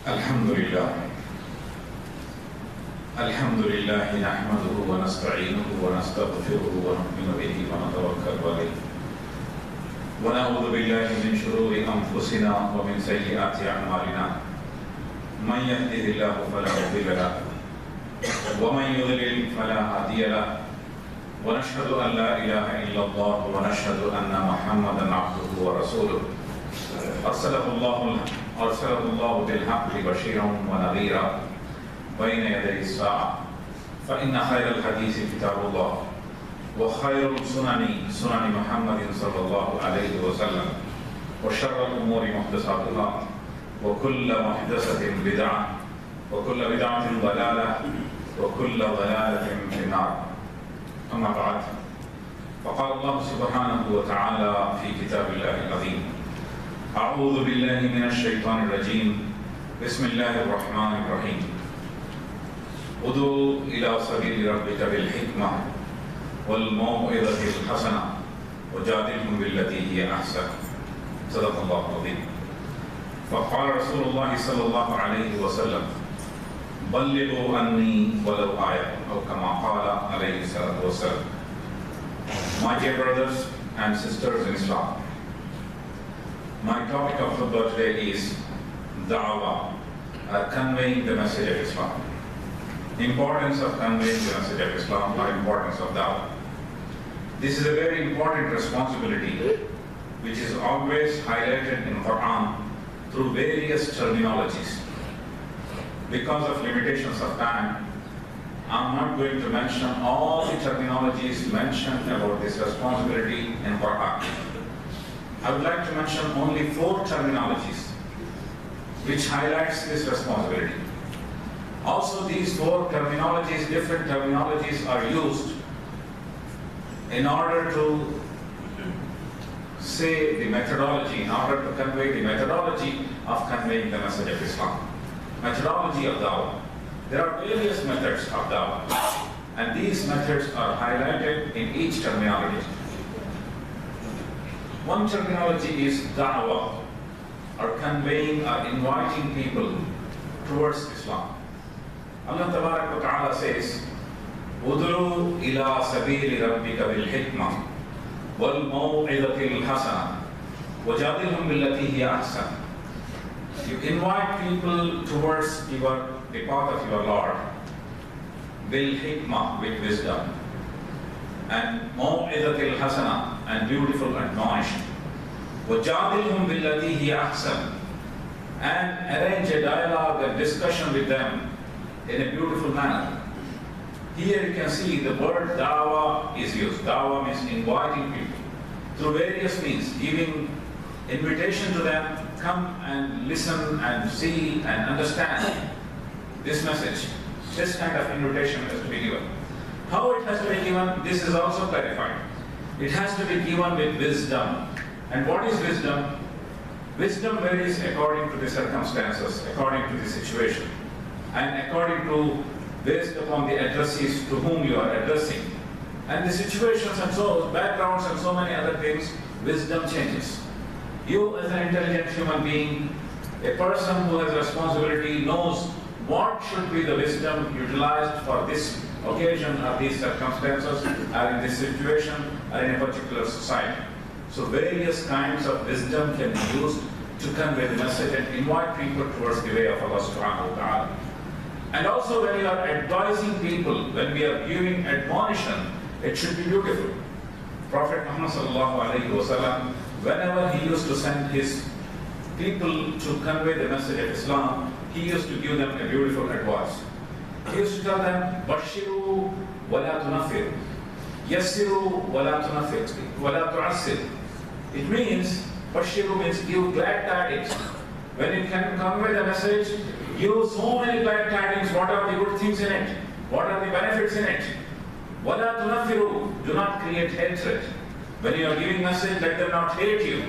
Alhamdulillah nahmaduhu wa nasta'inuhu wa nastaghfiruhu wa nu'minu bihi wa natawakkalu alayhi wa na'udhu billahi min shururi anfusina wa min sayyiati a'malina man yahdihillahu fala mudilla lahu wa man yudlil fala hadiya lahu wa nashhadu an la ilaha illa Allah wa nashhadu anna Muhammadan abduhu wa rasuluhu أرسله الله بالحق بشيرا ونذيرا بين يدي الساعة فإن خير الحديث كتاب الله وخير سنن محمد صلى الله عليه وسلم وشر الأمور محدثاتها وكل محدثة بدعة وكل بدعة ضلالة وكل ضلالة في النار. أما بعد، فقال الله سبحانه وتعالى في كتاب الله العظيم: أعوذ بالله من الشيطان الرجيم بسم الله الرحمن الرحيم ادعو إلى سبيل ربك بالحكمة والموعظة الحسنة وجادلهم بالتي هي أحسن. صدق الله العظيم. فقال رسول الله صلى الله عليه وسلم: بلغوا عني ولو آية، أو كما قال عليه الصلاة والسلام. My dear brothers and sisters in Islam, my topic of khutbah today is Dawah, conveying the message of Islam. Importance of conveying the message of Islam, or importance of Dawah. This is a very important responsibility which is always highlighted in Quran through various terminologies. Because of limitations of time, I'm not going to mention all the terminologies mentioned about this responsibility in Quran. I would like to mention only 4 terminologies which highlights this responsibility. Also, these 4 terminologies, different terminologies, are used in order to say the methodology, in order to convey the methodology of conveying the message of Islam. Methodology of Dawah. There are various methods of Dawah, and these methods are highlighted in each terminology. One terminology is Dawah, or conveying or inviting people towards Islam. Allah Tabarak wa Ta'ala says, "Ud'u ila sabili rabbika bil hikmah wal maw'idati al hasana wajadilhum billati hiya ahsan." You invite people towards the path of your Lord bil hikmah, with wisdom, and maw'idati al hasana, and beautiful admonition. وَجَادِلْهُمْ بِالَّتِي هِيَ أَحْسَنُ, and arrange a dialogue and discussion with them in a beautiful manner. Here you can see the word Dawah is used. Dawah means inviting people through various means, giving invitation to them, come and listen and see and understand this message. This kind of invitation has to be given. How it has to be given, this is also clarified. It has to be given with wisdom. And what is wisdom? Wisdom varies according to the circumstances, according to the situation, and according to, based upon the addressees to whom you are addressing. And the situations and so, backgrounds and so many other things, wisdom changes. You as an intelligent human being, a person who has responsibility, knows what should be the wisdom utilized for this occasion or these circumstances, or in this situation, or in a particular society. So various kinds of wisdom can be used to convey the message and invite people towards the way of Allah subhanahu wa ta'ala. And also when you are advising people, when we are giving admonition, it should be beautiful. Prophet Muhammad sallallahu alayhi wa sallam, whenever he used to send his people to convey the message of Islam, he used to give them a beautiful advice. He used to tell them, "Bashiru wa la tunaffiru, yassiru wa la tunaffiru, wa la tu'assiru." It means, Bashiru means give glad tidings. When you can convey the message, give so many glad tidings. What are the good things in it? What are the benefits in it? Wa la tunaffiru, do not create hatred. When you are giving message, let them not hate you.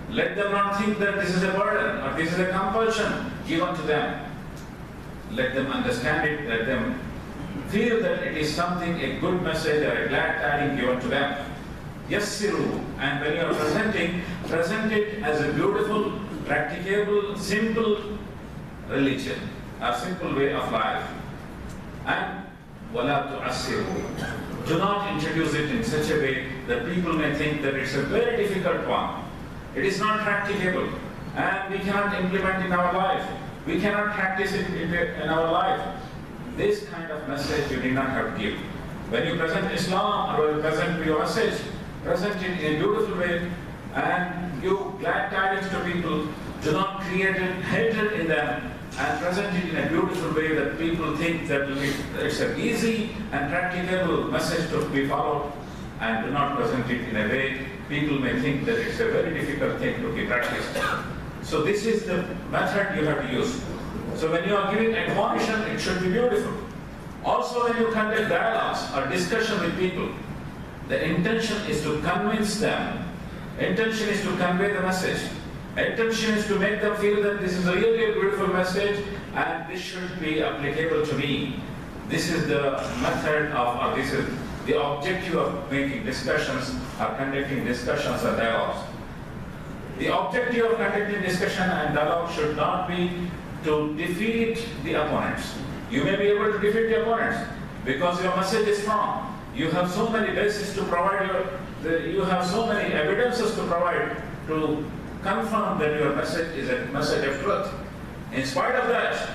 Let them not think that this is a burden or this is a compulsion given to them. Let them understand it, let them feel that it is something, a good message or a glad tidings given to them. Yassiru, and when you are presenting, present it as a beautiful, practicable, simple religion, a simple way of life. And وَلَا تُعَسِّرُوا. Do not introduce it in such a way that people may think that it's a very difficult one. It is not practicable, and we cannot implement in our life. We cannot practice it in our life. This kind of message you do not have to give. When you present Islam or you present your message, present it in a beautiful way and give glad tidings to people. Do not create hatred in them, and present it in a beautiful way that people think that it's an easy and practicable message to be followed, and do not present it in a way people may think that it's a very difficult thing to be practiced. So this is the method you have to use. So when you are giving admonition, it should be beautiful. Also, when you conduct dialogues or discussion with people, the intention is to convince them. Intention is to convey the message. Intention is to make them feel that this is really a beautiful message and this should be applicable to me. This is the method of, or this is the objective of making discussions or conducting discussions or dialogues. The objective of conducting discussion and dialogue should not be to defeat the opponents. You may be able to defeat the opponents because your message is strong. You have so many bases to provide you have so many evidences to provide to confirm that your message is a message of truth. In spite of that,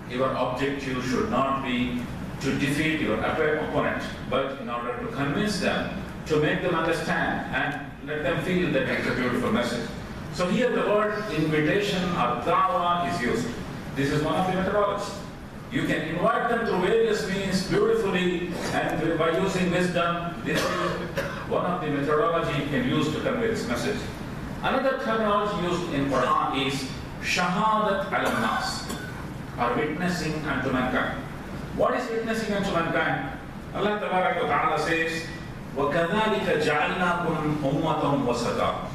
your objective should not be to defeat your opponent, but in order to convince them, to make them understand and let them feel that it's a beautiful message. So here the word invitation or dawah is used. This is one of the methodologies. You can invite them through various means beautifully and by using wisdom. This is one of the methodology you can use to convey this message. Another terminology used in Quran is shahadat al-nas, or witnessing unto mankind. What is witnessing unto mankind? Allah Ta'ala says, وَكَذَلِكَ جَعَلْنَاكُمْ أُمَّةً وَسَطًا.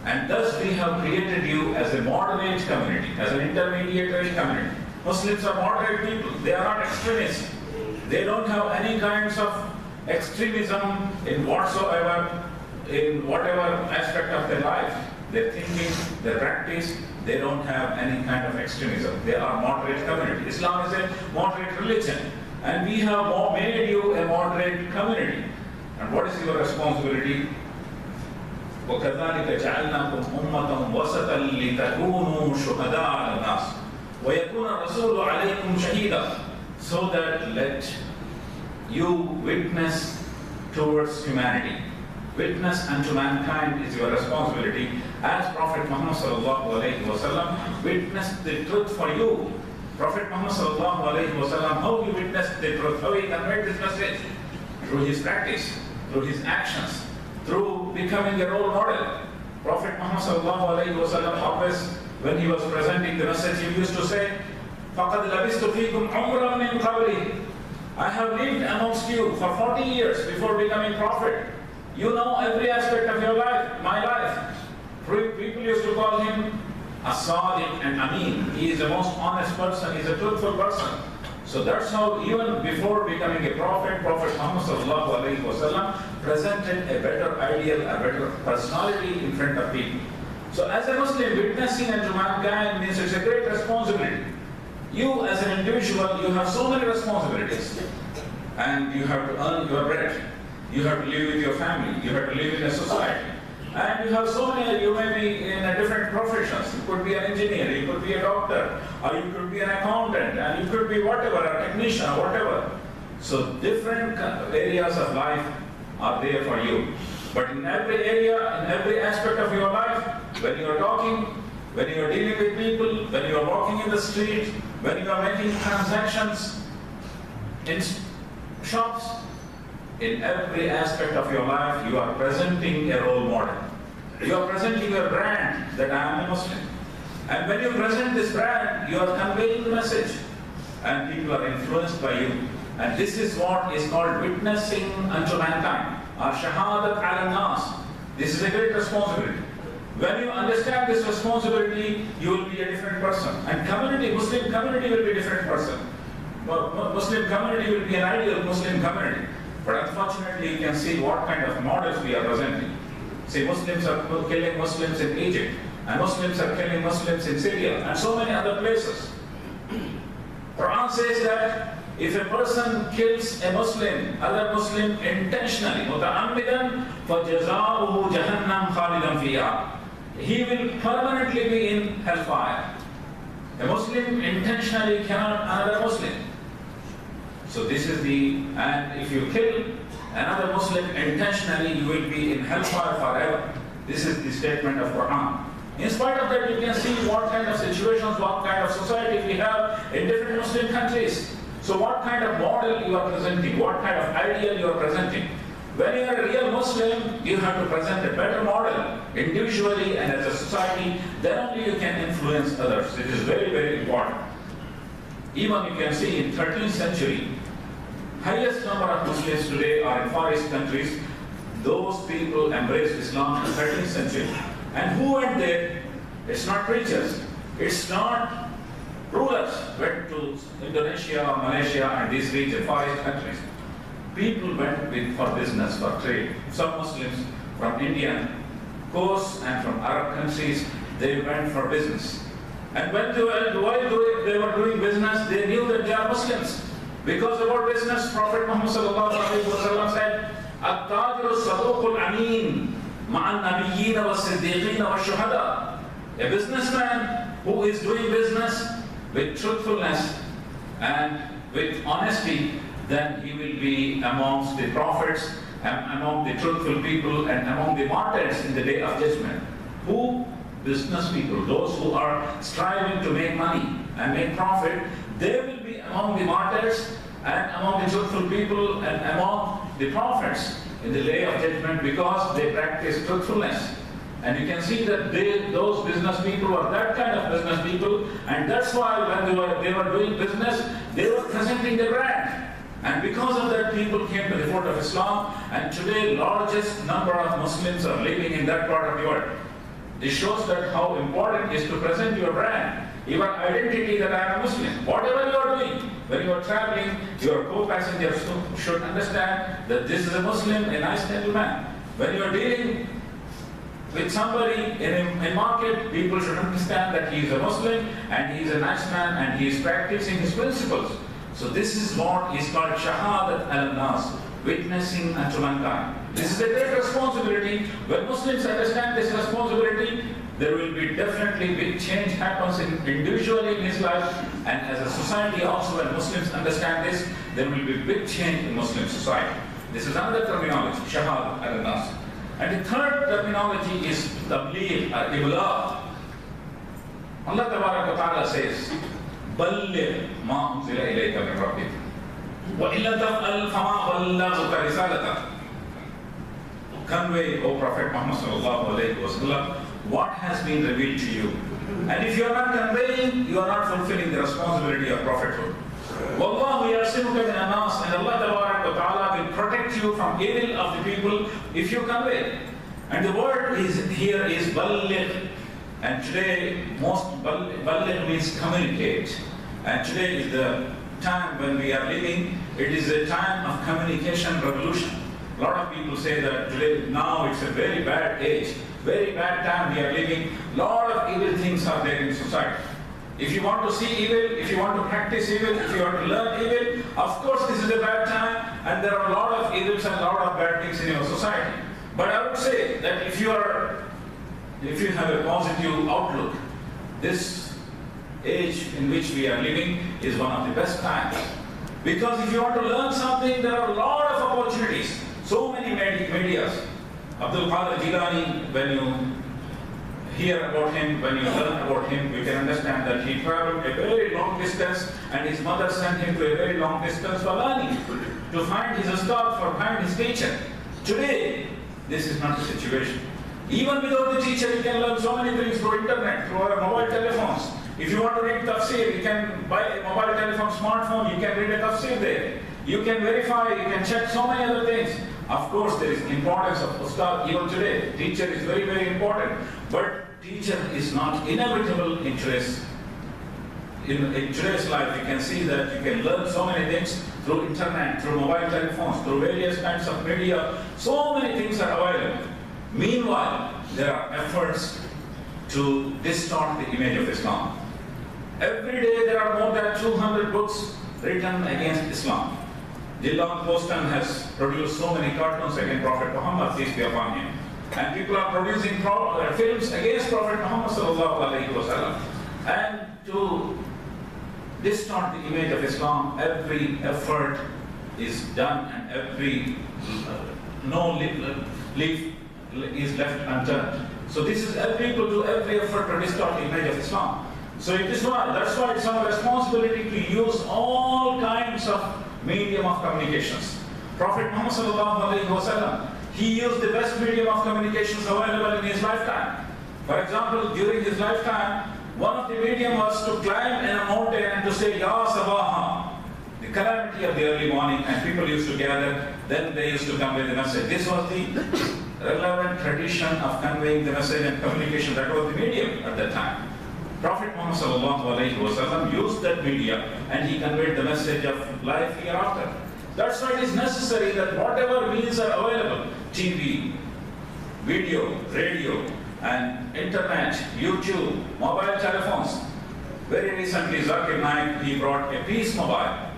And thus we have created you as a moderate community, as an intermediary community. Muslims are moderate people. They are not extremists. They don't have any kinds of extremism in whatsoever, in whatever aspect of their life. Their thinking, their practice, they don't have any kind of extremism. They are moderate community. Islam is a moderate religion. And we have made you a moderate community. And what is your responsibility? وَكَذَلِكَ جَعَلْنَاكُمْ أُمَّةً وَسَطًا لِتَكُونُوا شُهَدَاءَ عَلَى النَّاسِ وَيَكُونَ الرَّسُولُ عَلَيْكُمْ شَهِيدًا. So that let you witness towards humanity. Witness unto mankind is your responsibility. As Prophet Muhammad sallallahu alaihi wasallam witnessed the truth for you. Prophet Muhammad sallallahu alaihi wasallam, how he witnessed the truth, how he conveyed this message? Through his practice, through his actions, through becoming a role model. Prophet Muhammad sallallahu alaihi wasallam always, when he was presenting the message, he used to say, فَقَدْ لَبِسْتُ فِيكُمْ عُمْرًا مِنْ قَبْلِي. I have lived amongst you for 40 years before becoming prophet. You know every aspect of your life, my life. People used to call him as-sadiq and amin. He is the most honest person, he is a truthful person. So that's how even before becoming a prophet, Prophet Muhammad sallallahu alaihi wasallam presented a better ideal, a better personality in front of people. So as a Muslim, witnessing unto mankind means it's a great responsibility. You as an individual, you have so many responsibilities. And you have to earn your bread. You have to live with your family. You have to live in a society. And you have so many, you may be in a different professions. You could be an engineer, you could be a doctor, or you could be an accountant, and you could be whatever, a technician, or whatever. So different areas of life are there for you. But in every area, in every aspect of your life, when you are talking, when you are dealing with people, when you are walking in the street, when you are making transactions in shops, in every aspect of your life, you are presenting a role model. You are presenting your brand that I am a Muslim. And when you present this brand, you are conveying the message. And people are influenced by you. And this is what is called witnessing unto mankind. Or shahadat ala nas. This is a great responsibility. When you understand this responsibility, you will be a different person. And community, Muslim community will be a different person. Muslim community will be an ideal Muslim community. But unfortunately, you can see what kind of models we are presenting. See, Muslims are killing Muslims in Egypt. And Muslims are killing Muslims in Syria and so many other places. Quran says that if a person kills a Muslim, other Muslim intentionally, مُتَعَمِّدًا فَجَزَاؤُهُ جَهَنَّمْ خَالِدًا فِيهَا, he will permanently be in hellfire. A Muslim intentionally killed another Muslim. So this is and if you kill another Muslim intentionally, you will be in hellfire forever. This is the statement of Quran. In spite of that, you can see what kind of situations, what kind of society we have in different Muslim countries. So what kind of model you are presenting, what kind of ideal you are presenting. When you are a real Muslim, you have to present a better model, individually and as a society, then only you can influence others. It is very, very important. Even you can see in 13th century, highest number of Muslims today are in Far East countries. Those people embraced Islam in the 13th century. And who went there? It's not preachers. It's not rulers. Went to Indonesia or Malaysia and these regions, Far East countries. People went for business, for trade. Some Muslims from Indian coast and from Arab countries, they went for business. And when they were doing business, they knew that they are Muslims. Because about business, Prophet Muhammad said, "At-tajiru saduqul amin ma'an nabiyyin wa siddiqin wa shuhada." A businessman who is doing business with truthfulness and with honesty, then he will be amongst the prophets, and among the truthful people, and among the martyrs in the day of judgment. Who? Business people, those who are striving to make money and make profit, they will be among the martyrs and among the truthful people and among the prophets in the day of judgment, because they practice truthfulness. And you can see that those business people were that kind of business people, and that's why when they were doing business, they were presenting their brand. And because of that, people came to the fold of Islam, and today largest number of Muslims are living in that part of the world. This shows that how important it is to present your brand, your identity that I am a Muslim. Whatever you are doing, when you are traveling, your co-passengers should understand that this is a Muslim, a nice gentleman. When you are dealing with somebody in a market, people should understand that he is a Muslim and he is a nice man and he is practicing his principles. So this is what is called shahadat al-nas, witnessing unto mankind. This is a great responsibility. When Muslims understand this responsibility, there will be definitely big change happens individually in his life, and as a society also. When Muslims understand this, there will be big change in Muslim society. This is another terminology, shahadat al-nas. And the third terminology is tabligh or iblagh. Allah Tabaraka wa Ta'ala says, "Balligh ma unzila ilayka min rabbik, wa illa taf'al fama ballaghta risalata." Convey, O Prophet Muhammad sallallahu alayhi wa sallam, what has been revealed to you. And if you are not conveying, you are not fulfilling the responsibility of prophethood. Wallahu yasimuka min an-nas, and Allah Tabaraka wa Ta'ala will protect you from evil of the people if you convey. And the word here is balligh. And today, balligh means communicate. And today is the time when we are living, it is a time of communication revolution. A lot of people say that today, now it's a very bad age, very bad time we are living. A lot of evil things are there in society. If you want to see evil, if you want to practice evil, if you want to learn evil, of course this is a bad time, and there are a lot of evils and a lot of bad things in your society. But I would say that if you have a positive outlook, this age in which we are living is one of the best times. Because if you want to learn something, there are a lot of opportunities. So many medias. Abdul Qadir Jilani, when you hear about him, when you learn about him, you can understand that he traveled a very long distance, and his mother sent him to a very long distance for learning, to find his ustad, for find his teacher. Today, this is not the situation. Even without the teacher, you can learn so many things through internet, through our mobile telephones. If you want to read tafsir, you can buy a mobile telephone, smartphone, you can read a tafsir there. You can verify, you can check so many other things. Of course, there is importance of ustad even today. Teacher is very, very important. But teacher is not inevitable in today's life. You can see that you can learn so many things through internet, through mobile telephones, through various kinds of media. So many things are available. Meanwhile, there are efforts to distort the image of Islam. Every day there are more than 200 books written against Islam. Dillon Poston has produced so many cartoons against Prophet Muhammad, peace be upon him. And people are producing films against Prophet Muhammad sallallahu alaihi wasallam. And to distort the image of Islam, every effort is done and every no leaf is left unturned. So this is people do every effort to distort the image of Islam. So that's why it's our responsibility to use all kinds of medium of communications. Prophet Muhammad sallallahu alaihi wasallam, he used the best medium of communications available in his lifetime. For example, during his lifetime, one of the medium was to climb in a mountain and to say, Ya Sabaha, the calamity of the early morning, and people used to gather, then they used to convey the message. This was the relevant tradition of conveying the message and communication. That was the medium at that time. Prophet Muhammad sallallahu alaihi wasallam used that media and he conveyed the message of life hereafter. That's why it is necessary that whatever means are available, TV, video, radio, and internet, YouTube, mobile telephones. Very recently, Zakir Naik, he brought a Peace Mobile.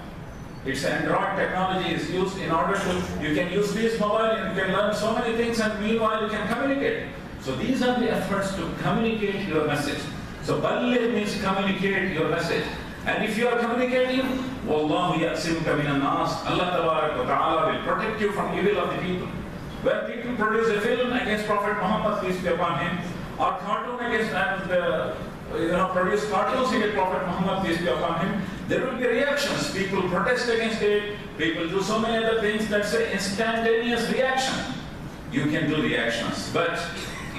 Its Android technology is used in order to, you can use Peace Mobile and you can learn so many things and meanwhile you can communicate. So these are the efforts to communicate your message. So Balligh means communicate your message. And if you are communicating, Wallahu ya'simuka minan nas, Allah tabarak wa ta'ala will protect you from evil of the people. When people produce a film against Prophet Muhammad, peace be upon him, or cartoon against, produce cartoons against Prophet Muhammad, peace be upon him, there will be reactions. People protest against it, people do so many other things. That's an instantaneous reaction. You can do reactions, but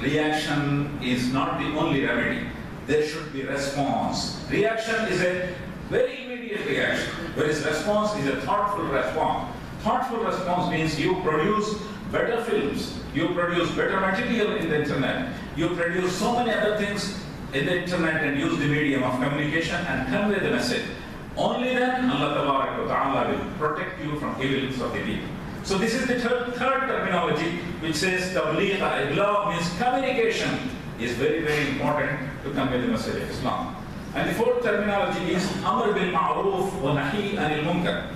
reaction is not the only remedy. There should be response. Reaction is a very immediate reaction, whereas response is a thoughtful response. Thoughtful response means you produce better films, you produce better material in the internet, you produce so many other things in the internet and use the medium of communication and convey the message. Only then Allah tabarak wa ta'ala will protect you from evils of the people. So this is the third terminology which says tabligh or iblagh means communication is very, very important to convey the message of Islam. And the fourth terminology is amr bil ma'roof wa nahi anil munkar.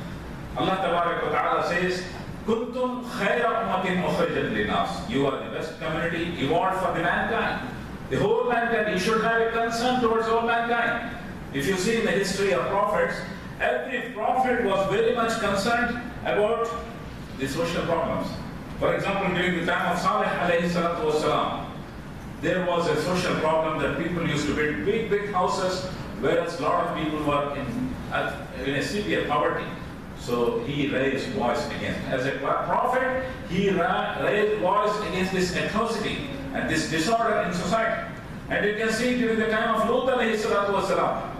Allah tabarak wa ta'ala says, Kuntum khayra ummatin ukhrijat linnas. You are the best community, reward for the mankind. The whole mankind, you should have a concern towards all mankind. If you see in the history of prophets, every prophet was very much concerned about the social problems. For example, during the time of Salih alayhi salatu wasalam, there was a social problem that people used to build big, big houses, whereas a lot of people were in a severe poverty. So he raised voice against. As a prophet, he raised voice against this atrocity and this disorder in society. And you can see during the time of Lut alayhi salatu wasalam,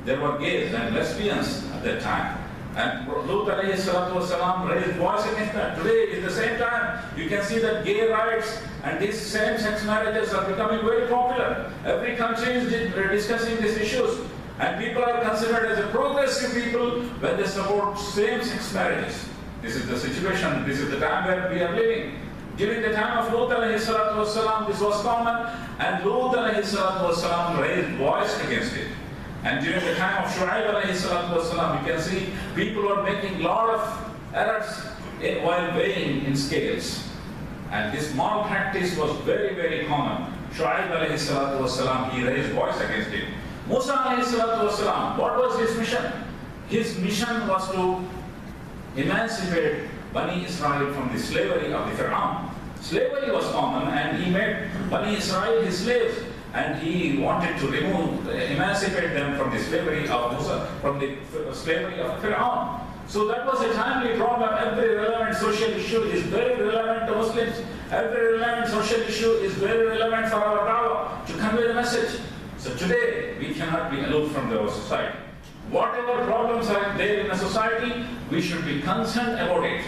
there were gays and lesbians at that time. And Lut alayhi salatu wasalam raised voice against that. Today, at the same time, you can see that gay rights and these same-sex marriages are becoming very popular. Every country is discussing these issues. And people are considered as a progressive people when they support same-sex marriages. This is the situation, this is the time where we are living. During the time of Lut alayhi salatu wasalam, this was common, and Lut alayhi salatu wasalam raised voice against it. And during the time of Shu'aib alayhi salatu wasalam, you can see people were making a lot of errors while weighing in scales. And this malpractice was very, very common. Shu'aib alayhi salatu wasalam, he raised voice against it. Musa alayhi salatu wasalam, what was his mission? His mission was to emancipate Bani Israel from the slavery of the Fir'aun. Slavery was common and he made Bani Israel his slaves and he wanted to emancipate them from the slavery of Musa, from the slavery of Fir'aun. So that was a timely problem. Every relevant social issue is very relevant to Muslims. Every relevant social issue is very relevant for our dawah to convey the message. So today, we cannot be aloof from our society. Whatever problems are there in a society, we should be concerned about it.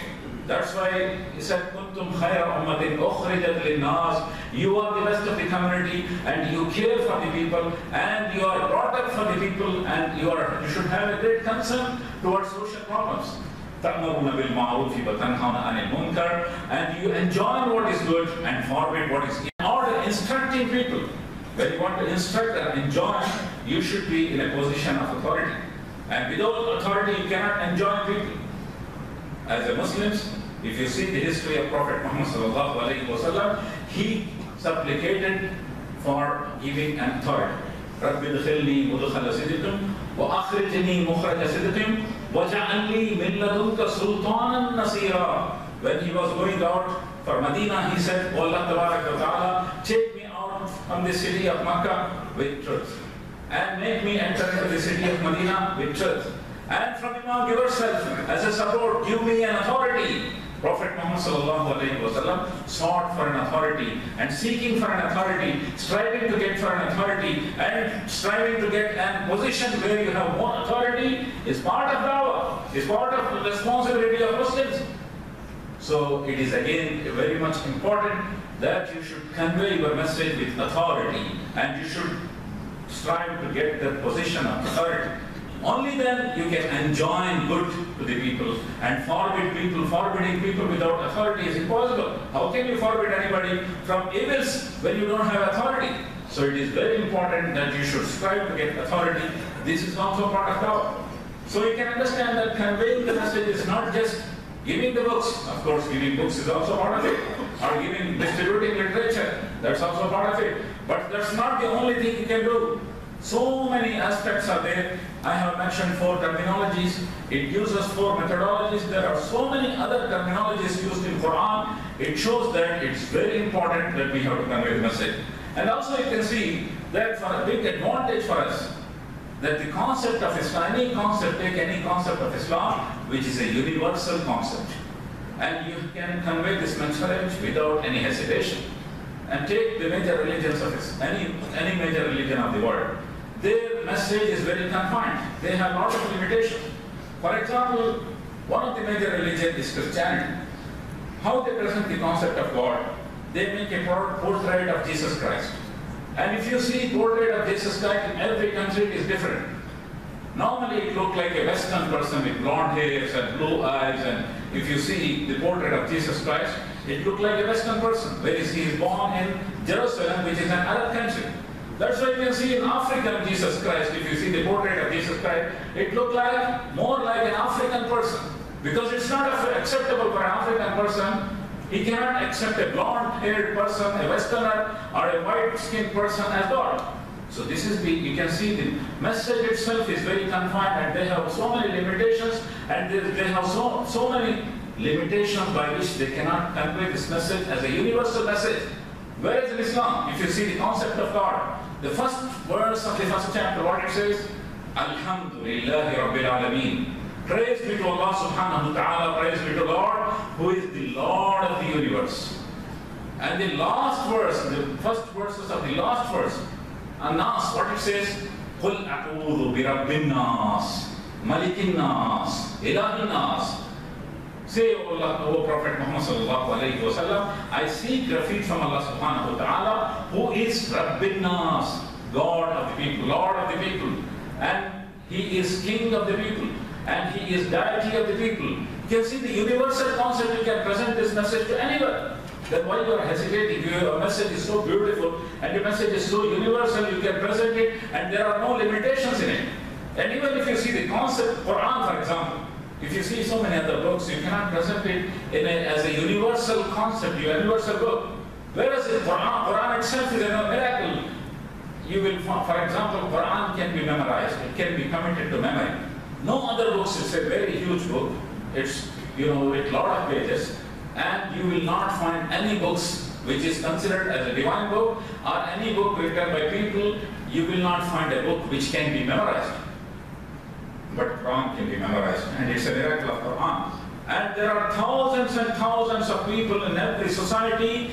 That's why he said, Kuntum khayra ummatin ukhrijat linnas. You are the best of the community and you care for the people and you are brought up for the people and you should have a great concern towards social problems. Ta'muruna bil ma'rufi wa tanhauna 'anil munkar, and you enjoin what is good and forbid what is in order instructing people. When you want to instruct and enjoin, you should be in a position of authority. And without authority, you cannot enjoin people. As a Muslims, if you see the history of Prophet Muhammad sallallahu alaihi wasallam, he supplicated for giving an authority. رَبِّ ادْخِلْنِي مُدْخَلَ صِدْقٍ وَأَخْرِجْنِي مُخْرَجَ صِدْقٍ وَاجْعَلْنِي مِنْ لَدُنْكَ سُلْطَانًا نَصِيرًا. When he was going out for Medina, he said, "O Allah Tabarak wa Ta'ala, take me out from the city of Makkah with truth, and make me enter into the city of Medina with truth. And from among yourself, as a support, give me an authority." Prophet Muhammad sallallahu alaihi wasallam sought for an authority, and seeking for an authority, striving to get for an authority, and striving to get a position where you have more authority is part of dawah, is part of the responsibility of Muslims. So it is again very much important that you should convey your message with authority, and you should strive to get the position of authority. Only then you can enjoin good to the people, and forbidding people without authority is impossible. How can you forbid anybody from evils when you don't have authority? So it is very important that you should strive to get authority. This is also part of dawah. So you can understand that conveying the message is not just giving the books. Of course, giving books is also part of it, or distributing literature, that's also part of it. But that's not the only thing you can do. So many aspects are there. I have mentioned 4 terminologies. It gives us 4 methodologies. There are so many other terminologies used in Quran. It shows that it's very important that we have to convey the message. And also you can see that for a big advantage for us, that the concept of Islam, take any concept of Islam, which is a universal concept, and you can convey this message without any hesitation. And take the major religions of any major religion of the world. Their message is very confined. They have a lot of limitations. For example, one of the major religions is Christianity. How they present the concept of God? They make a portrait of Jesus Christ. And if you see portrait of Jesus Christ in every country, it is different. Normally it looks like a Western person with blonde hairs and blue eyes, and if you see the portrait of Jesus Christ, it looks like a Western person, whereas he is born in Jerusalem, which is an Arab country. That's why you can see in African Jesus Christ, if you see the portrait of Jesus Christ, it looks like more like an African person, because it's not acceptable for an African person. He cannot accept a blonde-haired person, a Westerner, or a white-skinned person as God. So this is you can see the message itself is very confined, and they have so many limitations, and they have so many limitations by which they cannot convey this message as a universal message. Whereas in Islam, if you see the concept of God, the first verse of the first chapter, what it says? Alhamdulillahi Rabbil Alameen. Praise be to Allah subhanahu wa ta'ala, praise be to God, who is the Lord of the universe. And the last verse, the first verses of the last verse, An-Nas, what it says? قُلْ أَعُوذُ بِرَبِّ النَّاسِ مَلِكِ النَّاسِ إِلَهِ النَّاسِ. Say, O Allah, O Prophet Muhammad sallallahu alayhi wa sallam, I seek refuge from Allah subhanahu wa ta'ala, who is Rabbin Nas, God of the people, Lord of the people, and He is King of the people, and He is deity of the people. You can see the universal concept. You can present this message to anyone. Then why you are hesitating? Your message is so beautiful, and your message is so universal, you can present it, and there are no limitations in it. And even if you see the concept, Quran for example, if you see so many other books, you cannot present it as a universal concept, a universal book. Whereas in Quran itself is a miracle. You will, for example, Quran can be memorized, it can be committed to memory. No other books, it's a very huge book. It's, with a lot of pages, and you will not find any books which is considered as a divine book, or any book written by people. You will not find a book which can be memorized. But Quran can be memorized, and it's a miracle of Quran. And there are thousands and thousands of people in every society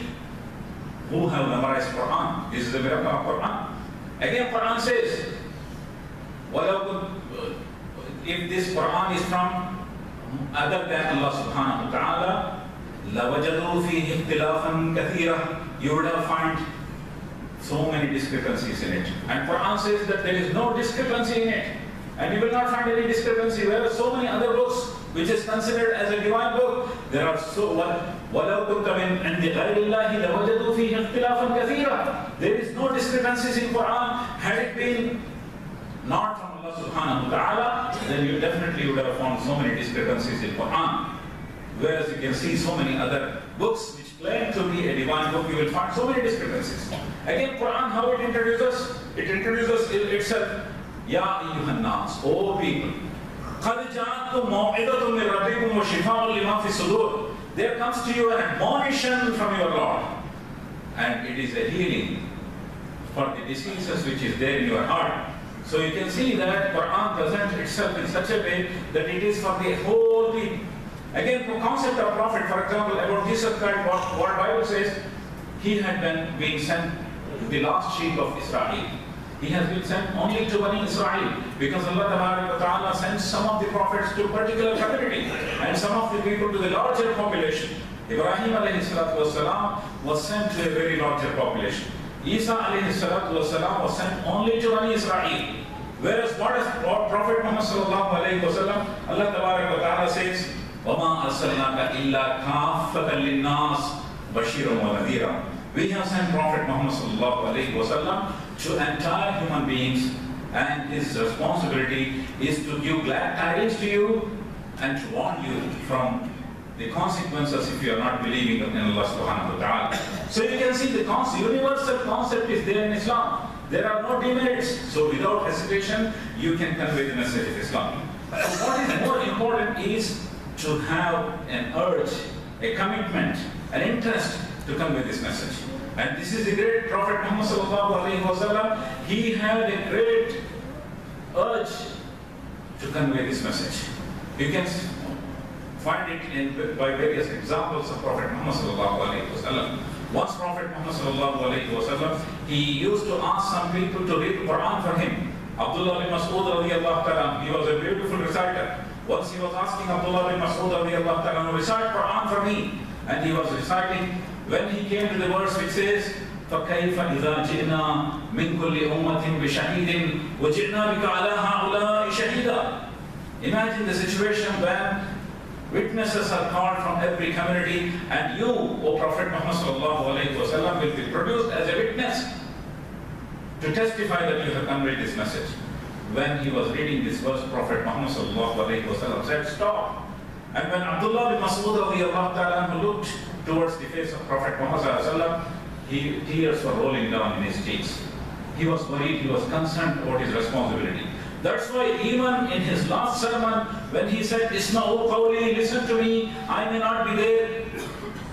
who have memorized Quran. This is a miracle of Quran. Again, Quran says, if this Quran is from other than Allah subhanahu wa ta'ala, لَوَجَدُوا فِيهِ اخْتِلَافًا كَثِيرًا. You would have found so many discrepancies in it. And Quran says that there is no discrepancy in it. And you will not find any discrepancy, whereas so many other books, which is considered as a divine book. There are so وَلَوْ كُنْتَ مِنْ عِنْدِ غَيْرِ اللَّهِ لَوَجَدُوا فِيهِ اخْتِلَافًا كَثِيرًا. There is no discrepancies in Quran. Had it been not from Allah subhanahu wa ta'ala, then you definitely would have found so many discrepancies in Quran. Whereas you can see so many other books which claim to be a divine book, you will find so many discrepancies. Again, Quran, how it introduces? It introduces itself, Ya ayyuhan nas, O people, قَدْ جَاءَتْكُمْ مَوْعِظَةٌ مِّن رَبِّكُمْ وَشِفَاءٌ لِمَا فِي الصُّدُورِ. There comes to you an admonition from your Lord, and it is a healing for the diseases which is there in your heart. So you can see that Quran presents itself in such a way that it is for the whole people. Again, the concept of prophet, for example, about Jesus Christ, what Bible says, he had been sent to the last sheep of Israel. He has been sent only to Bani Israel, because Allah Ta'ala sends some of the prophets to a particular community and some of the people to the larger population. Ibrahim alayhi salatu wasalam was sent to a very larger population. Isa alayhi salatu wasalam was sent only to Bani Israel. Whereas what Prophet Muhammad sallallahu alayhi wasallam, Allah Ta'ala says, وَمَا أَرْسَلْنَاكَ إِلَّا كَافَّةً لِلنَّاسِ بَشِيرًا وَنَذِيرًا. We have sent Prophet Muhammad sallallahu alayhi wasallam to entire human beings, and his responsibility is to give glad tidings to you and to warn you from the consequences if you are not believing in Allah subhanahu wa ta'ala. So you can see the universal concept is there in Islam. There are no demerits. So without hesitation, you can convey the message of Islam. So what is more important is to have an urge, a commitment, an interest to convey this message. And this is the great Prophet Muhammad sallallahu alaihi wasallam. He had a great urge to convey this message. You can find it by various examples of Prophet Muhammad sallallahu alaihi wasallam. Once Prophet Muhammad sallallahu alaihi wasallam, he used to ask some people to read the Quran for him. Abdullah bin Mas'ud radiyallahu ta'ala, he was a beautiful reciter. Once he was asking Abdullah bin Mas'ud radiyallahu ta'ala to recite Quran for me, and he was reciting. When he came to the verse which says, فَكَيْفَ إِذَا جِئْنَا مِنْ كُلِّ أُمَّةٍ بِشَهِيدٍ وَجِئْنَا بِكَ عَلَىٰ هَؤُلَاءِ شَهِيدًا. Imagine the situation when witnesses are called from every community, and you, O Prophet Muhammad sallallahu alaihi wasallam, will be produced as a witness to testify that you have conveyed this message. When he was reading this verse, Prophet Muhammad sallallahu alaihi wasallam said, stop. And when Abdullah bin Mas'ud radiyallahu ta'ala looked towards the face of Prophet Muhammad sallallahu alaihi wasallam, tears were rolling down in his cheeks. He was worried, he was concerned about his responsibility. That's why even in his last sermon, when he said, Isma'u qawli, listen to me, I may not be there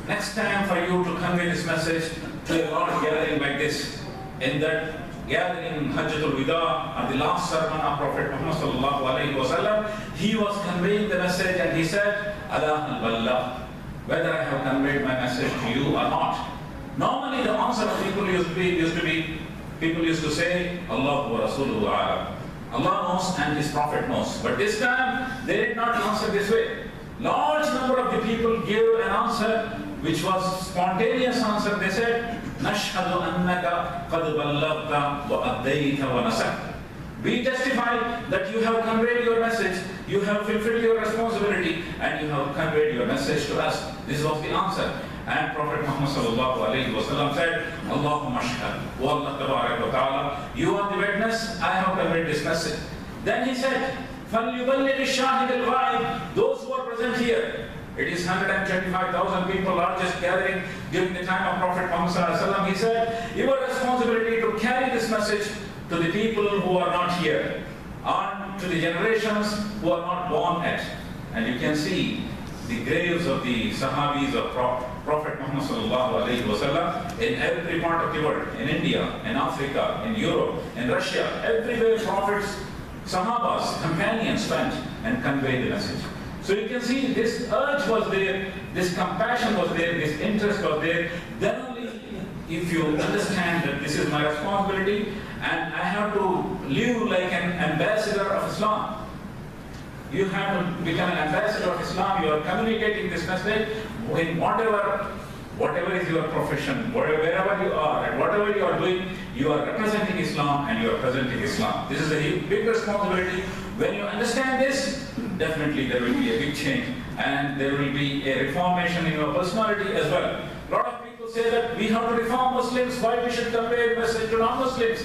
next time for you to convey this message to a large gathering like this. In that gathering, Hajjatul Wida, at the last sermon of Prophet Muhammad sallallahu alaihi wasallam, he was conveying the message and he said, Allah al-Ballah, whether I have conveyed my message to you or not. Normally the answer of people used to say, Allah wa Rasuluhu a'lam. Allah knows and His Prophet knows. But this time, they did not answer this way. Large number of the people gave an answer which was spontaneous answer. They said, نَشْهَدُ أَنَّكَ قَدْ بَلَّغْتَ وَأَدَّيْتَ وَنَسَكْتَ. We testify that you have conveyed your message, you have fulfilled your responsibility, and you have conveyed your message to us. This was the answer. And Prophet Muhammad sallallahu alaihi wasallam said, Allahumma ashhad, O Allah tabarak wa ta'ala, you are the witness, I have conveyed this message. Then he said, فَلْيُبَلِّغِ الشَّاهِدِ الْغَائِبِ. Those who are present here, it is 125,000 people, largest gathering during the time of Prophet Muhammad sallallahu alaihi wasallam. He said, your responsibility to carry this message to the people who are not here, and to the generations who are not born yet. And you can see the graves of the Sahabis of Prophet Muhammad sallallahu alaihi wasallam in every part of the world, in India, in Africa, in Europe, in Russia, everywhere prophets, Sahabas, companions went and conveyed the message. So you can see this urge was there, this compassion was there, this interest was there. Then only if you understand that this is my responsibility and I have to live like an ambassador of Islam. You have to become an ambassador of Islam. You are communicating this message in whatever is your profession, wherever you are, and whatever you are doing, you are representing Islam and you are presenting Islam. This is a big responsibility. When you understand this, definitely there will be a big change, and there will be a reformation in your personality as well. A lot of people say that we have to reform Muslims, why we should convey a message to non-Muslims.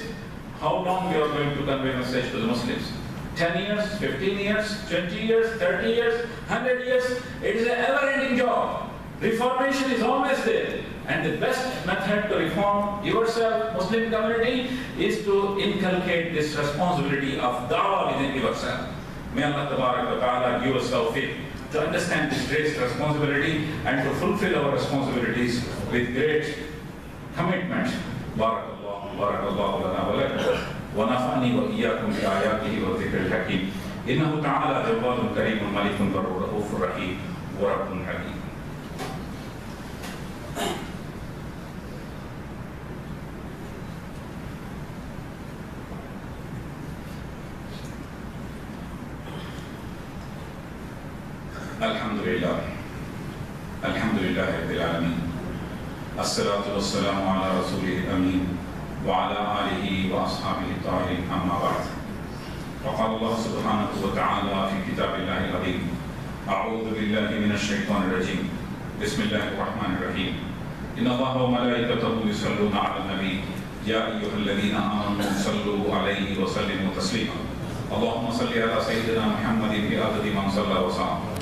How long we are going to convey a message to the Muslims? 10 years, 15 years, 20 years, 30 years, 100 years? It is an ever-ending job. Reformation is always there. And the best method to reform yourself, Muslim community, is to inculcate this responsibility of dawah within yourself. May Allah Ta'ala give us tawfiq to understand this great responsibility and to fulfill our responsibilities with great commitment. Barakallahu lana wa lakum wa nafa'ani wa iyyakum bi ayatihi wa dhikril hakim. Innahu ta'ala jawwadun karimun malikun barrun rahufur rahim wa rabbun hakim. Alhamdulillah Rabbil Alameen. As-salatu was-salamu ala rasulih ameen wa ala alihi wa ashabihi tahirin amma ba'd. Faqala Allah subhanahu wa ta'ala fi kitabillahi al-azim. A'udhu billahi minash shaitanir rajim. Bismillahir rahmanir rahim. Inna Allaha wa malaikatahu yusalluna 'alan nabi. Ya ayyuhalladhina amanu sallu 'alayhi wa sallimu taslima. Allahumma salli ala sayyidina Muhammadin bi adadi man salla wa sa'a.